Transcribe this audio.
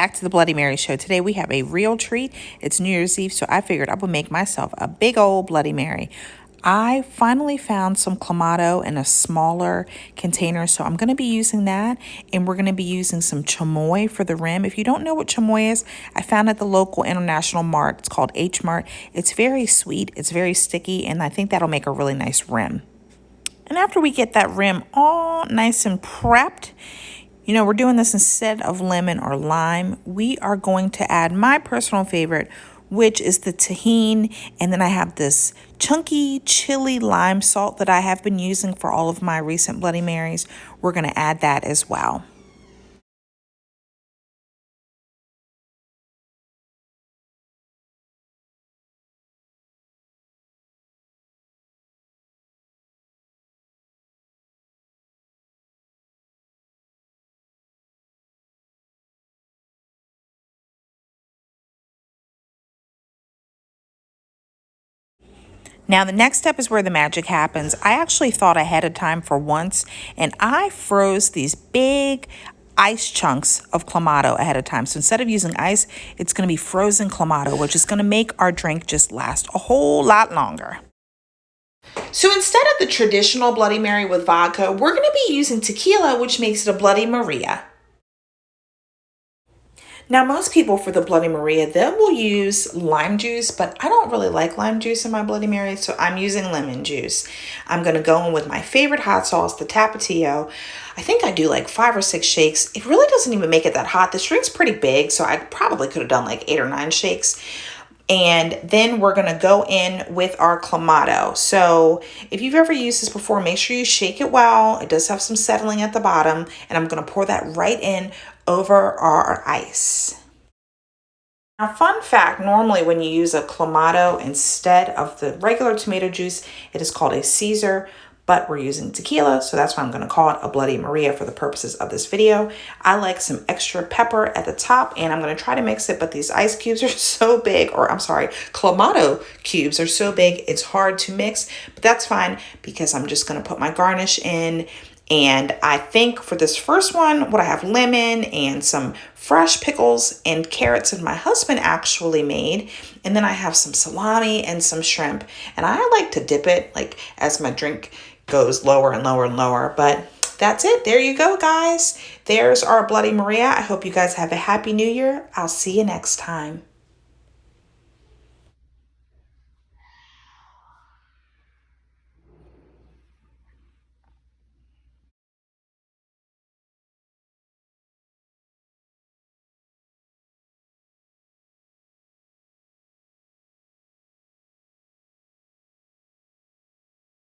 back to the Bloody Mary show. Today we have a real treat. It's New Year's Eve, so I figured I would make myself a big old Bloody Mary. I finally found some Clamato in a smaller container, so I'm going to be using that, and we're going to be using some chamoy for the rim. If you don't know what chamoy is, I found it at the local international mart. It's called H Mart. It's very sweet, it's very sticky, and I think that'll make a really nice rim. And after we get that rim all nice and prepped, you know, we're doing this instead of lemon or lime. We are going to add my personal favorite, which is the tahini. And then I have this chunky chili lime salt that I have been using for all of my recent Bloody Marys. We're going to add that as well. Now, the next step is where the magic happens. I actually thought ahead of time for once, and I froze these big ice chunks of Clamato ahead of time. So instead of using ice, it's going to be frozen Clamato, which is going to make our drink just last a whole lot longer. So instead of the traditional Bloody Mary with vodka, we're going to be using tequila, which makes it a Bloody Maria. Now, most people for the Bloody Maria, they will use lime juice, but I don't really like lime juice in my Bloody Mary, so I'm using lemon juice. I'm going to go in with my favorite hot sauce, the Tapatio. I think I do like 5 or 6 shakes. It really doesn't even make it that hot. This drink's pretty big, so I probably could have done like 8 or 9 shakes. And then we're going to go in with our Clamato. So if you've ever used this before, make sure you shake it well. It does have some settling at the bottom. And I'm going to pour that right in over our ice. Now, fun fact, normally when you use a Clamato instead of the regular tomato juice, it is called a Caesar, but we're using tequila, so that's why I'm going to call it a Bloody Maria for the purposes of this video. I like some extra pepper at the top, and I'm going to try to mix it, but these ice cubes are so big, or I'm sorry, Clamato cubes are so big, it's hard to mix, but that's fine because I'm just going to put my garnish in. And I think for this first one, what I have lemon and some fresh pickles and carrots that my husband actually made. And then I have some salami and some shrimp. And I like to dip it like as my drink goes lower and lower and lower. But that's it. There you go, guys. There's our Bloody Maria. I hope you guys have a happy new year. I'll see you next time.